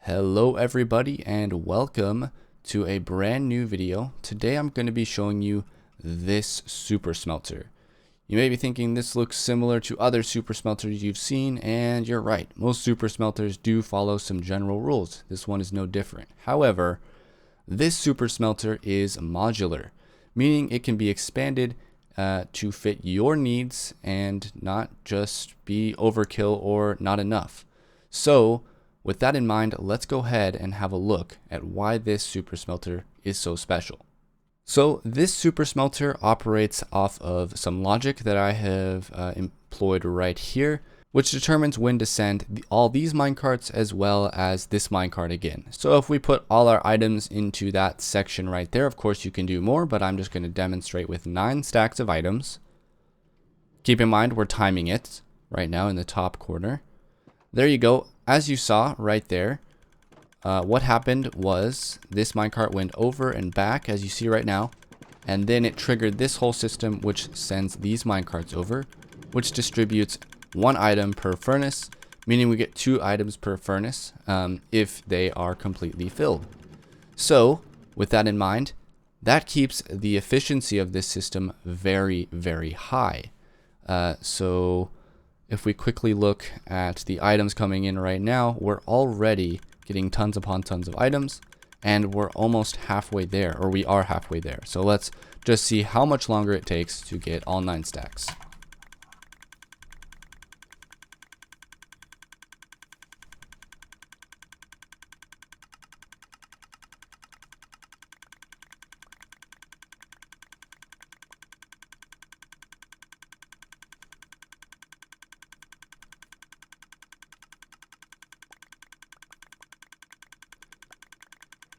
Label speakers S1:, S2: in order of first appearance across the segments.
S1: Hello everybody and welcome to a brand new video. Today I'm going to be showing you this super smelter. You may be thinking this looks similar to other super smelters you've seen, and you're right. Most super smelters do follow some general rules. This one is no different. However, this super smelter is modular, meaning it can be expanded to fit your needs and not just be overkill or not enough. So with that in mind, let's go ahead and have a look at why this super smelter is so special. So this super smelter operates off of some logic that I have employed right here, which determines when to send all these minecarts as well as this minecart again. So if we put all our items into that section right there, of course you can do more, but I'm just going to demonstrate with 9 stacks of items. Keep in mind we're timing it right now in the top corner. There you go. As you saw right there, what happened was this minecart went over and back, as you see right now, and then it triggered this whole system, which sends these minecarts over, which distributes 1 item per furnace, meaning we get 2 items per furnace if they are completely filled. So with that in mind, that keeps the efficiency of this system very, very high. So if we quickly look at the items coming in right now, we're already getting tons upon tons of items, and we're almost halfway there, or we are halfway there. So let's just see how much longer it takes to get all 9 stacks.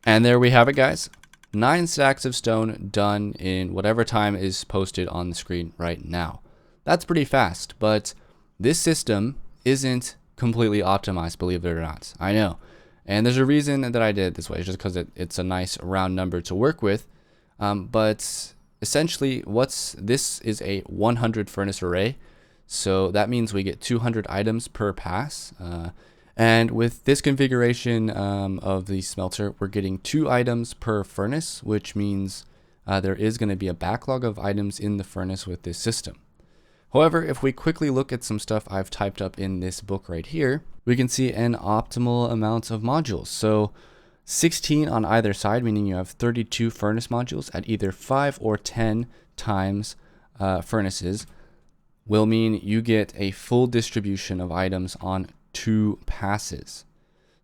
S1: And there we have it, guys. 9 stacks of stone done in whatever time is posted on the screen right now. That's pretty fast, but this system isn't completely optimized, believe it or not. I know. And there's a reason that I did it this way, just because it's a nice round number to work with. But essentially, this is a 100 furnace array. So that means we get 200 items per pass. And with this configuration of the smelter, we're getting 2 items per furnace, which means there is going to be a backlog of items in the furnace with this system. However, if we quickly look at some stuff I've typed up in this book right here, we can see an optimal amount of modules. So 16 on either side, meaning you have 32 furnace modules at either 5 or 10 times furnaces, will mean you get a full distribution of items on 2 passes.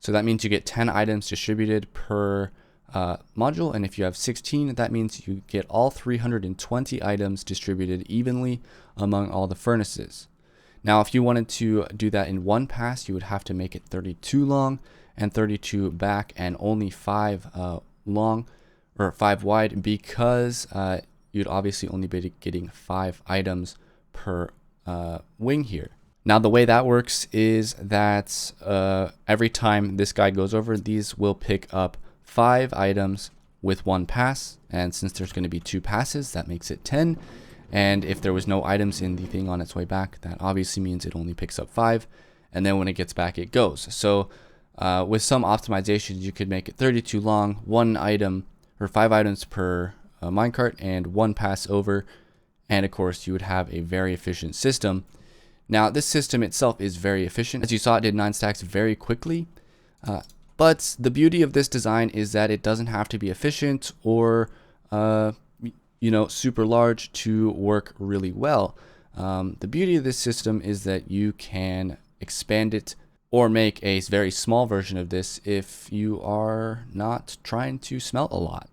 S1: So that means you get 10 items distributed per module, and if you have 16, that means you get all 320 items distributed evenly among all the furnaces. Now if you wanted to do that in 1 pass, you would have to make it 32 long and 32 back, and only 5 long or 5 wide, because you'd obviously only be getting 5 items per wing here. Now the way that works is that every time this guy goes over, these will pick up 5 items with 1 pass, and since there's going to be 2 passes, that makes it 10. And if there was no items in the thing on its way back, that obviously means it only picks up 5, and then when it gets back, it goes. So with some optimizations, you could make it 32 long, 1 item or 5 items per minecart, and 1 pass over, and of course you would have a very efficient system. Now this system itself is very efficient. As you saw, it did 9 stacks very quickly, but the beauty of this design is that it doesn't have to be efficient or super large to work really well. The beauty of this system is that you can expand it or make a very small version of this if you are not trying to smelt a lot.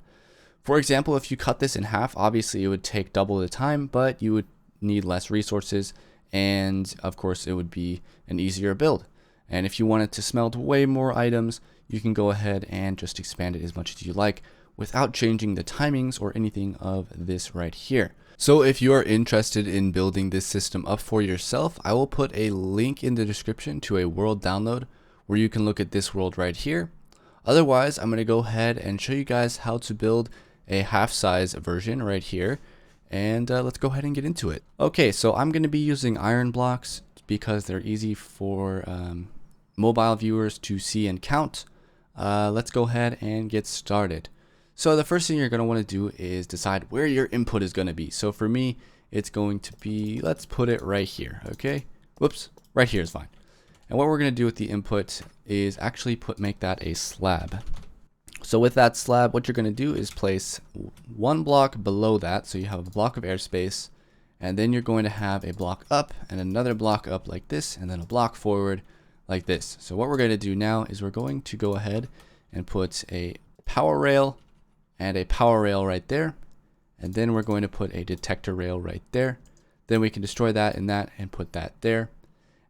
S1: For example, if you cut this in half, obviously it would take double the time, but you would need less resources, and of course it would be an easier build. And if you wanted to smelt way more items, you can go ahead and just expand it as much as you like without changing the timings or anything of this right here. So if you are interested in building this system up for yourself, I will put a link in the description to a world download where you can look at this world right here. Otherwise, I'm going to go ahead and show you guys how to build a half-size version right here. And let's go ahead and get into it. Okay, so I'm going to be using iron blocks because they're easy for mobile viewers to see and count. let's go ahead and get started. So the first thing you're going to want to do is decide where your input is going to be. So for me, it's going to be, let's put it right here. Okay. Whoops. Right here is fine. And what we're going to do with the input is actually make that a slab. So with that slab, what you're going to do is place one block below that. So you have a block of airspace, and then you're going to have a block up and another block up like this, and then a block forward like this. So what we're going to do now is we're going to go ahead and put a power rail and a power rail right there. And then we're going to put a detector rail right there. Then we can destroy that and that and put that there.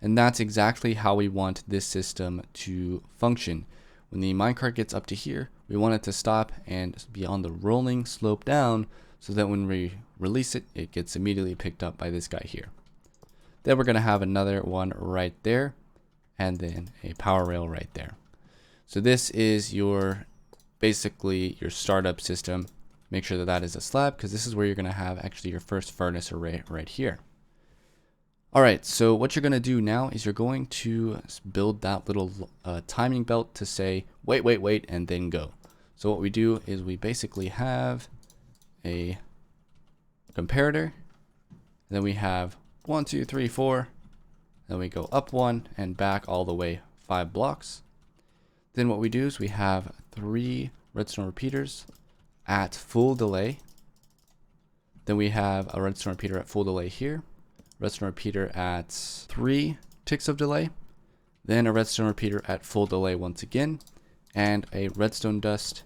S1: And that's exactly how we want this system to function. When the minecart gets up to here, we want it to stop and be on the rolling slope down so that when we release it, it gets immediately picked up by this guy here. Then we're going to have another one right there and then a power rail right there. So this is your basically your startup system. Make sure that that is a slab because this is where you're going to have actually your first furnace array right here. All right, so what you're going to do now is you're going to build that little timing belt to say, wait, wait, wait, and then go. So what we do is we basically have a comparator. Then we have 1, 2, 3, 4. Then we go up 1 and back all the way 5 blocks. Then what we do is we have 3 redstone repeaters at full delay. Then we have a redstone repeater at full delay here. Redstone repeater at 3 ticks of delay, then a redstone repeater at full delay once again, and a redstone dust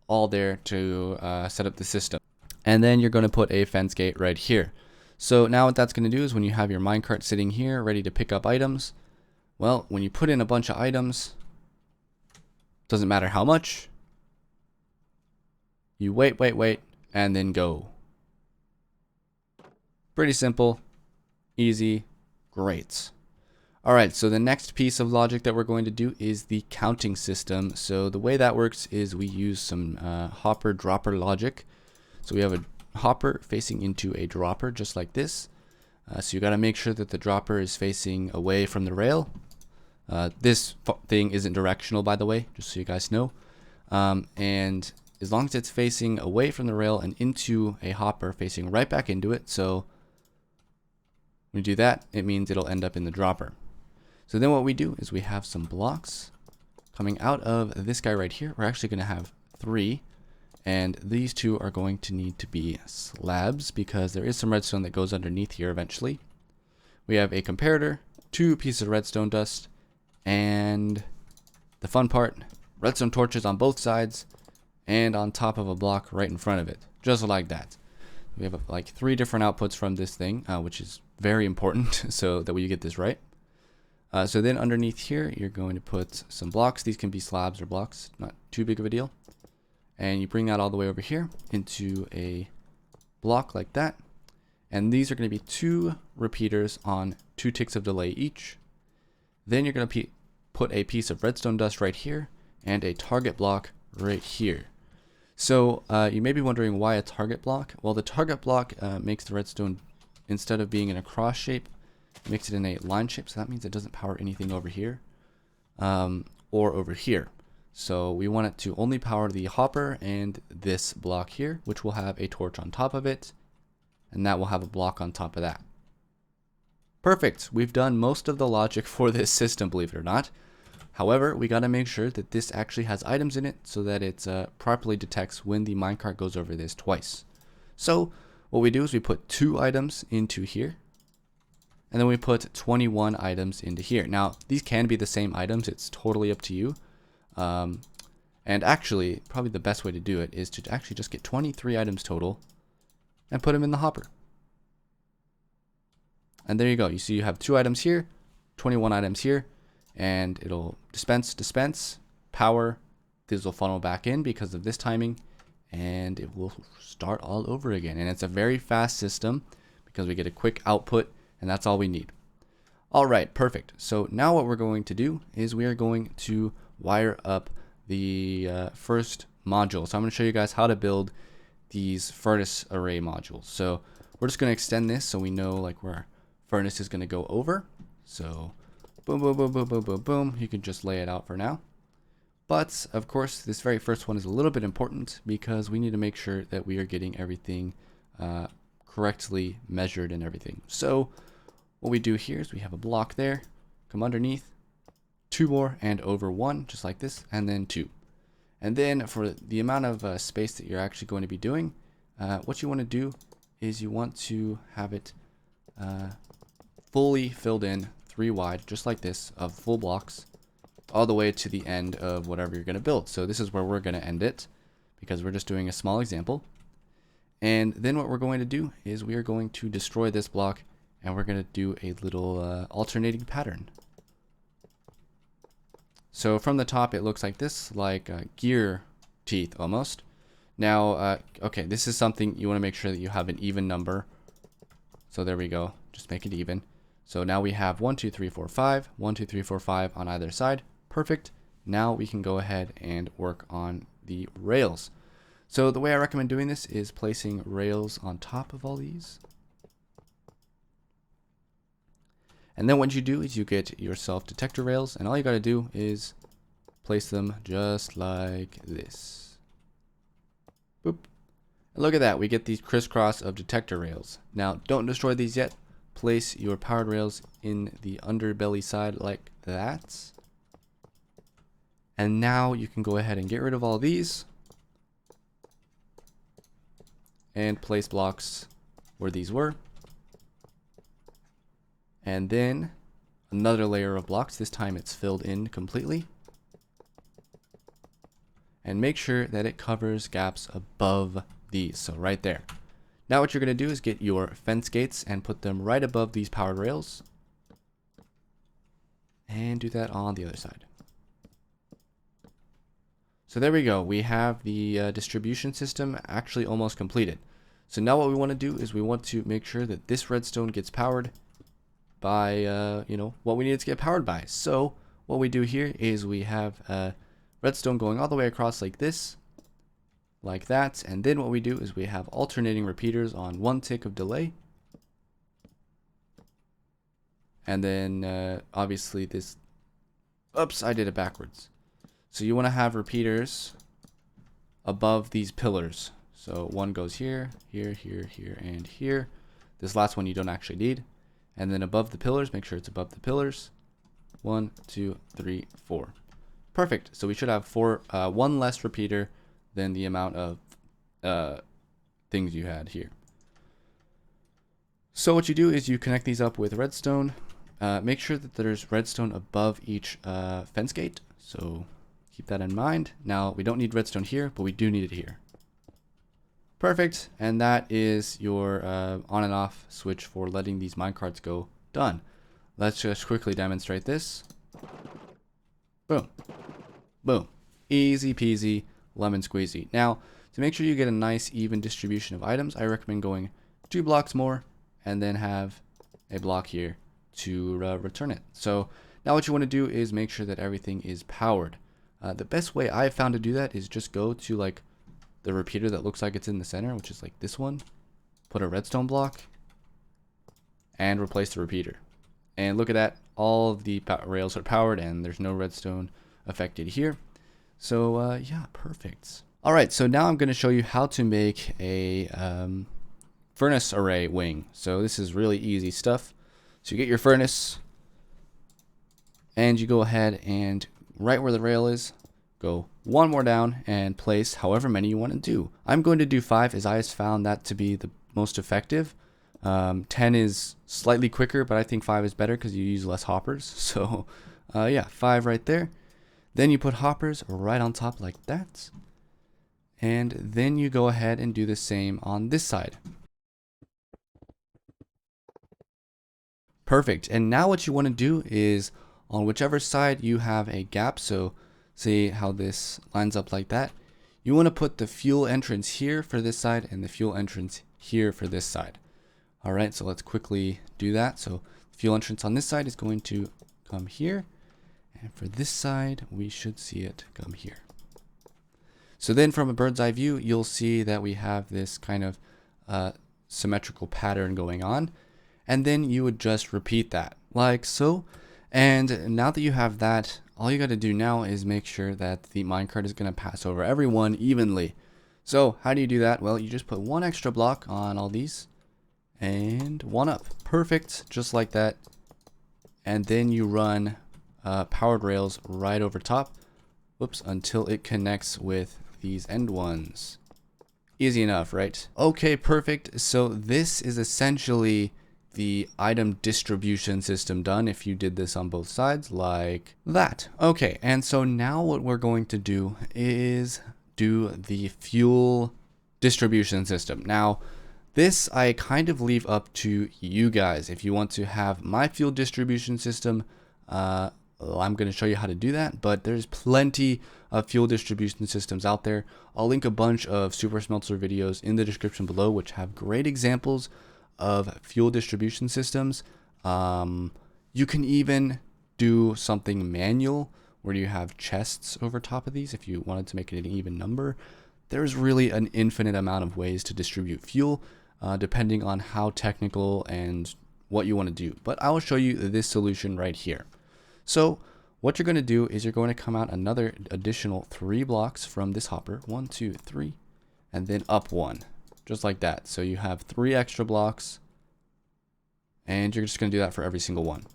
S1: all there to set up the system. And then you're going to put a fence gate right here. So now what that's going to do is when you have your minecart sitting here ready to pick up items, well, when you put in a bunch of items, doesn't matter how much, you wait, wait, wait, and then go. Pretty simple. Easy, great. All right, so the next piece of logic that we're going to do is the counting system. So the way that works is we use some hopper dropper logic. So we have a hopper facing into a dropper just like this. So you got to make sure that the dropper is facing away from the rail. This thing isn't directional, by the way, just so you guys know. And as long as it's facing away from the rail and into a hopper facing right back into it, so when we do that, it means it'll end up in the dropper. So then what we do is we have some blocks coming out of this guy right here. We're actually going to have 3, and these 2 are going to need to be slabs because there is some redstone that goes underneath here eventually. We have a comparator, 2 pieces of redstone dust, and the fun part, redstone torches on both sides and on top of a block right in front of it, just like that. We have like 3 different outputs from this thing, which is very important so that we get this right. So then underneath here, you're going to put some blocks. These can be slabs or blocks, not too big of a deal. And you bring that all the way over here into a block like that. And these are going to be 2 repeaters on 2 ticks of delay each. Then you're going to put a piece of redstone dust right here and a target block right here. So you may be wondering why a target block. Well, the target block makes the redstone, instead of being in a cross shape, makes it in a line shape. So that means it doesn't power anything over here or over here. So we want it to only power the hopper and this block here, which will have a torch on top of it. And that will have a block on top of that. Perfect. We've done most of the logic for this system, believe it or not. However, we got to make sure that this actually has items in it so that it properly detects when the minecart goes over this twice. So what we do is we put 2 items into here, and then we put 21 items into here. Now, these can be the same items. It's totally up to you. And actually, probably the best way to do it is to actually just get 23 items total and put them in the hopper. And there you go. You see you have 2 items here, 21 items here. And it'll dispense, power, these will funnel back in because of this timing, and it will start all over again. And it's a very fast system because we get a quick output, and that's all we need. All right, perfect. So now what we're going to do is we are going to wire up the first module. So I'm going to show you guys how to build these furnace array modules. So we're just going to extend this so we know like where our furnace is going to go over. So boom, boom, boom, boom, boom, boom, boom. You can just lay it out for now. But of course, this very first one is a little bit important because we need to make sure that we are getting everything correctly measured and everything. So what we do here is we have a block there, come underneath, 2 more and over 1, just like this, and then 2. And then for the amount of space that you're actually going to be doing, what you want to do is you want to have it fully filled in 3 wide, just like this, of full blocks, all the way to the end of whatever you're going to build. So this is where we're going to end it because we're just doing a small example. And then what we're going to do is we are going to destroy this block and we're going to do a little alternating pattern. So from the top it looks like this, like gear teeth almost. Now, okay, this is something you want to make sure that you have an even number. So there we go, just make it even. So now we have 1, 2, 3, 4, 5, 1, 2, 3, 4, 5 on either side. Perfect. Now we can go ahead and work on the rails. So the way I recommend doing this is placing rails on top of all these. And then what you do is you get yourself detector rails, and all you got to do is place them just like this. Boop. And look at that, we get these crisscross of detector rails. Now don't destroy these yet. Place your powered rails in the underbelly side like that. And now you can go ahead and get rid of all these and place blocks where these were. And then another layer of blocks. This time it's filled in completely. And make sure that it covers gaps above these. So right there. Now what you're going to do is get your fence gates and put them right above these powered rails. And do that on the other side. So there we go. We have the distribution system actually almost completed. So now what we want to do is we want to make sure that this redstone gets powered by, what we need it to get powered by. So what we do here is we have redstone going all the way across like this, like that. And then what we do is we have alternating repeaters on 1 tick of delay. And then obviously this, oops, I did it backwards. So you want to have repeaters above these pillars. So one goes here, here, here, here, and here. This last one you don't actually need. And then above the pillars, make sure it's above the pillars. 1, 2, 3, 4. Perfect. So we should have one less repeater than the amount of things you had here. So what you do is you connect these up with redstone. Make sure that there's redstone above each fence gate. So keep that in mind. Now we don't need redstone here, but we do need it here. Perfect. And that is your on and off switch for letting these minecarts go. Done. Let's just quickly demonstrate this. Boom. Boom. Easy peasy, lemon squeezy. Now, to make sure you get a nice even distribution of items, I recommend going 2 blocks more and then have a block here to return it. So now what you want to do is make sure that everything is powered. The best way I've found to do that is just go to like the repeater that looks like it's in the center, which is like this one. Put a redstone block and replace the repeater. And look at that, all of the rails are powered and there's no redstone affected here. So yeah, perfect. All right, so now I'm going to show you how to make a furnace array wing. So this is really easy stuff. So you get your furnace and you go ahead and right where the rail is, go 1 more down and place however many you want to do. I'm going to do 5 as I have found that to be the most effective. 10 is slightly quicker, but I think 5 is better because you use less hoppers. So yeah, 5 right there. Then you put hoppers right on top like that. And then you go ahead and do the same on this side. Perfect. And now what you want to do is on whichever side you have a gap, so see how this lines up like that, you want to put the fuel entrance here for this side and the fuel entrance here for this side. All right, so let's quickly do that. So the fuel entrance on this side is going to come here, and for this side we should see it come here. So then from a bird's eye view, you'll see that we have this kind of symmetrical pattern going on, and then you would just repeat that like so. And now that you have that all you got to do now is make sure that the minecart is going to pass over everyone evenly. So how do you do that? Well, you just put one extra block on all these and one up. Perfect, just like that. And then you run powered rails right over top. Whoops, until it connects with these end ones. Easy enough, right? Okay, perfect. So this is essentially the item distribution system done if you did this on both sides like that. Okay, and so now what we're going to do is do the fuel distribution system. Now, this I kind of leave up to you guys. If you want to have my fuel distribution system, I'm going to show you how to do that, but there's plenty of fuel distribution systems out there. I'll link a bunch of Super Smelter videos in the description below, which have great examples of fuel distribution systems. You can even do something manual where you have chests over top of these if you wanted to make it an even number. There's really an infinite amount of ways to distribute fuel, depending on how technical and what you want to do. But I will show you this solution right here. So what you're going to do is you're going to come out another additional 3 blocks from this hopper. 1, 2, 3, and then up 1. Just like that. So you have 3 extra blocks, and you're just going to do that for every single one.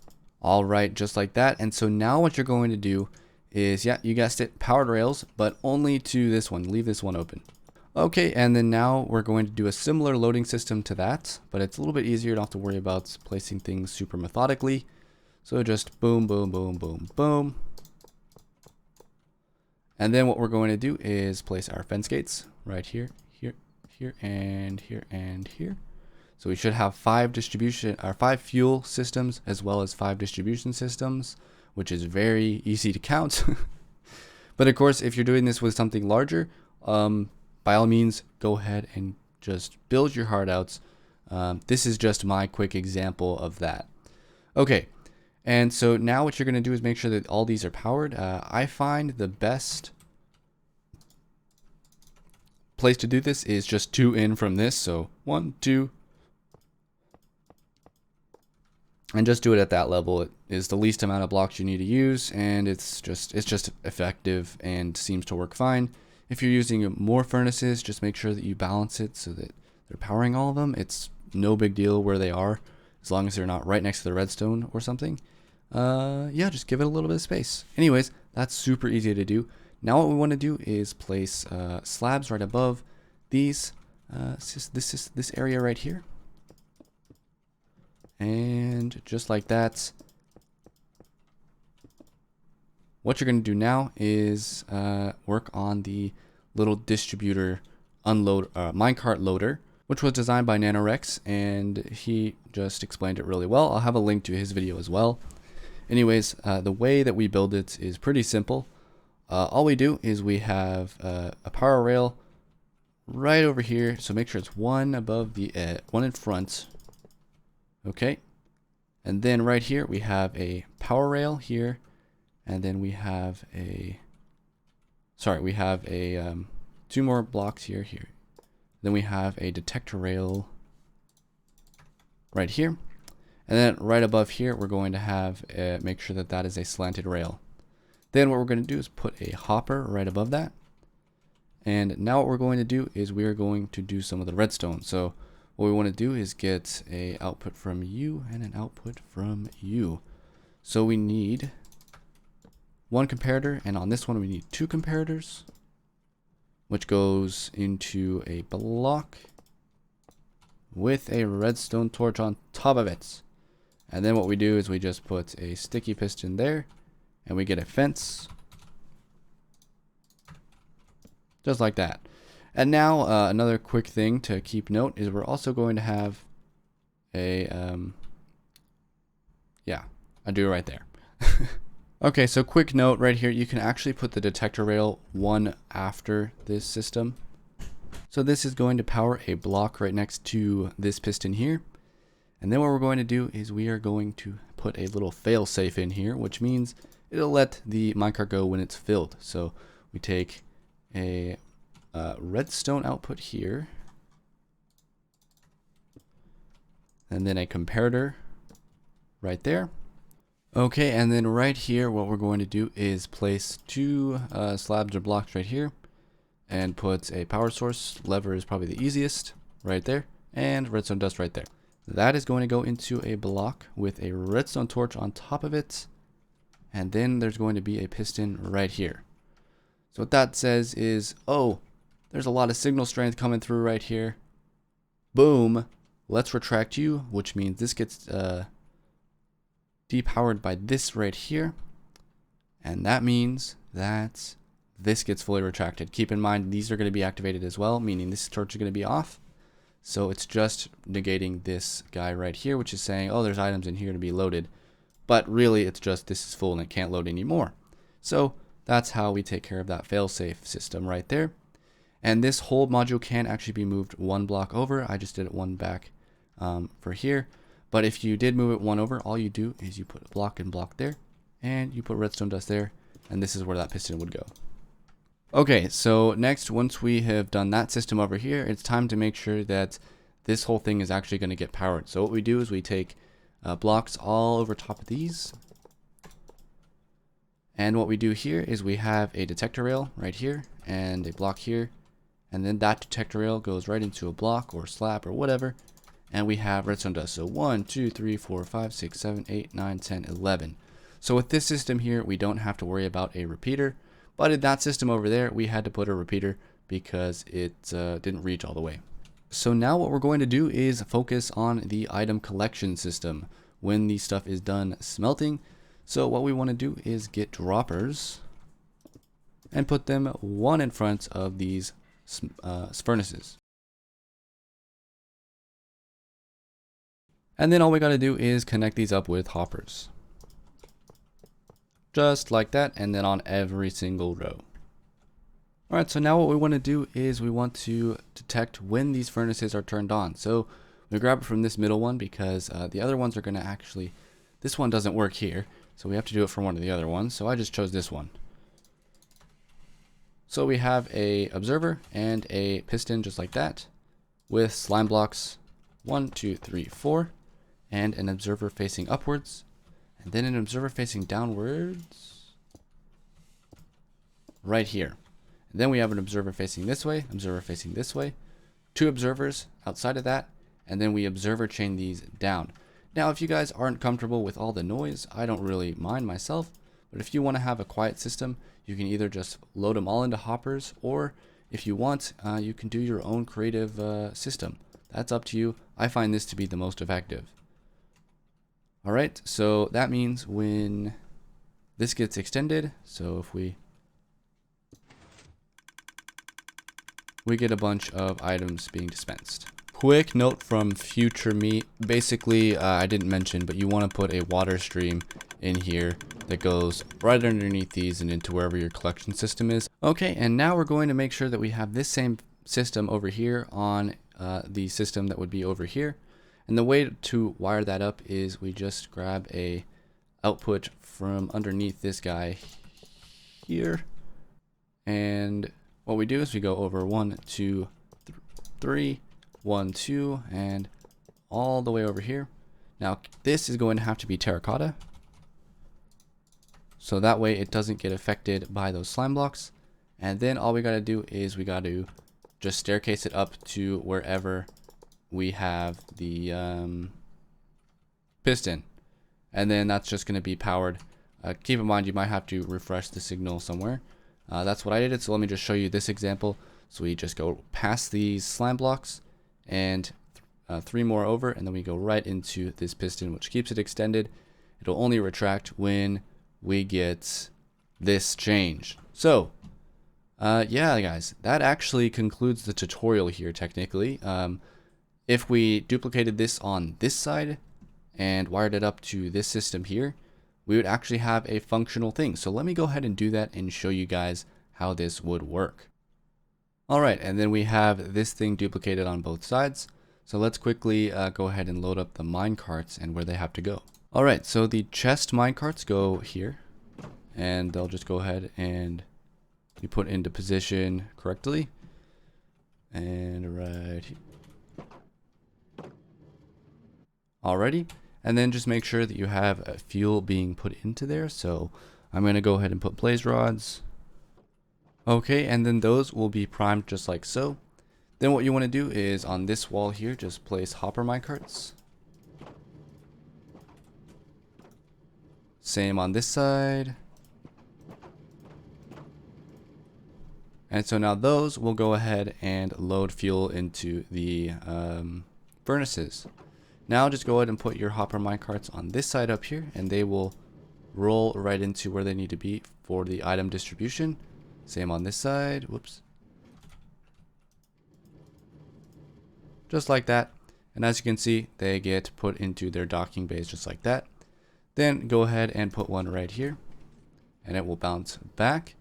S1: All right, just like that. And so now what you're going to do is, yeah, you guessed it, powered rails, but only to this one. Leave this one open. Okay, and then now we're going to do a similar loading system to that, but it's a little bit easier. You don't have to worry about placing things super methodically. So just boom, boom, boom, boom, boom. And then what we're going to do is place our fence gates right here, here, and here, and here. So we should have 5 fuel systems as well as 5 distribution systems, which is very easy to count. But of course, if you're doing this with something larger, by all means, go ahead and just build your heart outs. This is just my quick example of that. Okay, and so now what you're going to do is make sure that all these are powered. I find the best place to do this is just 2 in from this. So 1, 2, and just do it at that level. It is the least amount of blocks you need to use, and it's just effective and seems to work fine. If you're using more furnaces, just make sure that you balance it so that they're powering all of them. It's no big deal where they are, as long as they're not right next to the redstone or something. Yeah, just give it a little bit of space. Anyways, that's super easy to do. Now what we want to do is place slabs right above these. This area right here. And just like that. What you're going to do now is work on the little distributor minecart loader, which was designed by Nanorex, and he just explained it really well. I'll have a link to his video as well. Anyways, the way that we build it is pretty simple. All we do is we have a power rail right over here, so make sure it's one above the one in front. Okay, and then right here we have a power rail here, and then we have a 2 more blocks here. Then we have a detector rail right here, and then right above here we're going to have make sure that that is a slanted rail. Then what we're going to do is put a hopper right above that, and now what we're going to do is we are going to do some of the redstone. So what we want to do is get a output from you and an output from you. So we need 1 comparator, and on this one we need 2 comparators, which goes into a block with a redstone torch on top of it. And then what we do is we just put a sticky piston there, and we get a fence. Just like that. And now another quick thing to keep note is we're also going to have a, yeah, I do it right there. Okay, so quick note right here, you can actually put the detector rail one after this system. So this is going to power a block right next to this piston here. And then what we're going to do is we are going to put a little fail safe in here, which means it'll let the minecart go when it's filled. So we take a redstone output here, and then a comparator right there. Okay, and then right here, what we're going to do is place two slabs or blocks right here and put a power source. Lever is probably the easiest right there, and redstone dust right there. That is going to go into a block with a redstone torch on top of it, and then there's going to be a piston right here. So what that says is, oh, there's a lot of signal strength coming through right here. Boom, let's retract you, which means this gets depowered by this right here, and that means that this gets fully retracted. Keep in mind these are going to be activated as well, meaning this torch is going to be off, so it's just negating this guy right here, which is saying, oh, there's items in here to be loaded, but really it's just this is full and it can't load anymore. So that's how we take care of that failsafe system right there. And this whole module can actually be moved one block over. I just did it one back for here. But if you did move it one over, all you do is you put a block and block there, and you put redstone dust there, and this is where that piston would go. Okay, so next, once we have done that system over here, it's time to make sure that this whole thing is actually going to get powered. So what we do is we take blocks all over top of these, and what we do here is we have a detector rail right here, and a block here, and then that detector rail goes right into a block or slab or whatever, and we have redstone dust. So 1, 2, 3, 4, 5, 6, 7, 8, 9, 10, 11. So with this system here, we don't have to worry about a repeater, but in that system over there, we had to put a repeater because it didn't reach all the way. So now what we're going to do is focus on the item collection system when the stuff is done smelting. So what we want to do is get droppers and put them one in front of these furnaces. And then all we got to do is connect these up with hoppers. Just like that, and then on every single row. Alright, so now what we want to do is we want to detect when these furnaces are turned on. So we grab it from this middle one because the other ones are going to actually, this one doesn't work here. So we have to do it from one of the other ones. So I just chose this one. So we have a observer and a piston just like that with slime blocks 1, 2, 3, 4. And an observer facing upwards, and then an observer facing downwards right here. And then we have an observer facing this way, observer facing this way, two observers outside of that, and then we observer chain these down. Now, if you guys aren't comfortable with all the noise, I don't really mind myself, but if you want to have a quiet system, you can either just load them all into hoppers, or if you want, you can do your own creative system. That's up to you. I find this to be the most effective. Alright, so that means when this gets extended, so if we get a bunch of items being dispensed. Quick note from future me, basically I didn't mention, but you want to put a water stream in here that goes right underneath these and into wherever your collection system is. Okay, and now we're going to make sure that we have this same system over here on the system that would be over here. And the way to wire that up is we just grab a output from underneath this guy here. And what we do is we go over 1, 2, 3, 1, 2, and all the way over here. Now this is going to have to be terracotta, so that way it doesn't get affected by those slime blocks. And then all we got to do is we got to just staircase it up to wherever we have the piston, and then that's just going to be powered. Keep in mind you might have to refresh the signal somewhere. That's what I did, so let me just show you this example. So we just go past these slime blocks and 3 more over, and then we go right into this piston, which keeps it extended. It'll only retract when we get this change. So yeah guys, that actually concludes the tutorial here technically. If we duplicated this on this side and wired it up to this system here, we would actually have a functional thing. So let me go ahead and do that and show you guys how this would work. Alright, and then we have this thing duplicated on both sides. So let's quickly go ahead and load up the minecarts and where they have to go. Alright, so the chest minecarts go here, and they'll just go ahead and be put into position correctly. And right here. Alrighty, and then just make sure that you have fuel being put into there. So I'm going to go ahead and put blaze rods. Okay, and then those will be primed just like so. Then what you want to do is on this wall here, just place hopper minecarts. Same on this side. And so now those will go ahead and load fuel into the furnaces. Now just go ahead and put your hopper minecarts on this side up here, and they will roll right into where they need to be for the item distribution. Same on this side. Whoops. Just like that. And as you can see, they get put into their docking bays just like that. Then go ahead and put one right here, and it will bounce back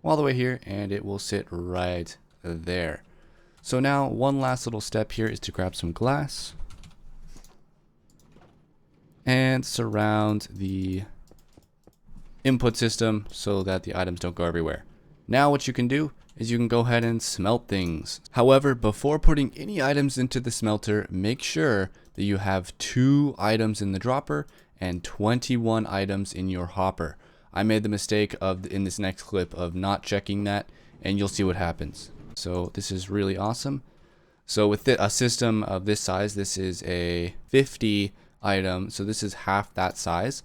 S1: all the way here, and it will sit right there. So now one last little step here is to grab some glass and surround the input system so that the items don't go everywhere. Now what you can do is you can go ahead and smelt things. However, before putting any items into the smelter, make sure that you have 2 items in the dropper and 21 items in your hopper. I made the mistake of in this next clip of not checking that, and you'll see what happens. So this is really awesome. So with a system of this size, this is a 50 item, so this is half that size.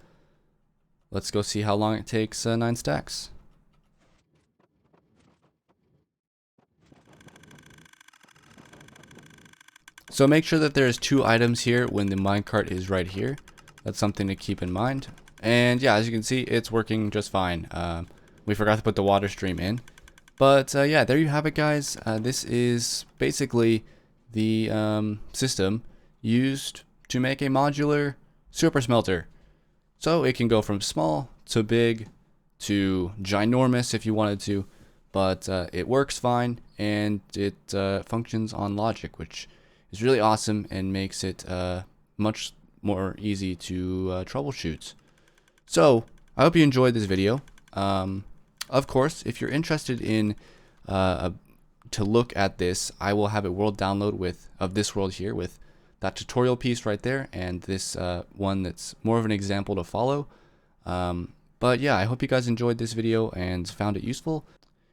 S1: Let's go see how long it takes 9 stacks. So make sure that there's 2 items here when the minecart is right here. That's something to keep in mind. And yeah, as you can see, it's working just fine. We forgot to put the water stream in. But yeah, there you have it, guys. This is basically the system used to make a modular super smelter. So it can go from small to big to ginormous if you wanted to. But it works fine, and it functions on logic, which is really awesome and makes it much more easy to troubleshoot. So I hope you enjoyed this video. Of course, if you're interested in to look at this, I will have a world download of this world here with that tutorial piece right there, and this one that's more of an example to follow. But yeah, I hope you guys enjoyed this video and found it useful.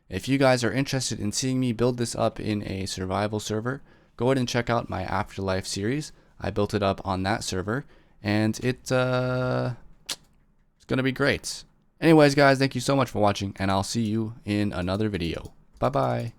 S1: If you guys are interested in seeing me build this up in a survival server, go ahead and check out my AfterLife series. I built it up on that server, and it's gonna be great. Anyways, guys, thank you so much for watching, and I'll see you in another video. Bye bye.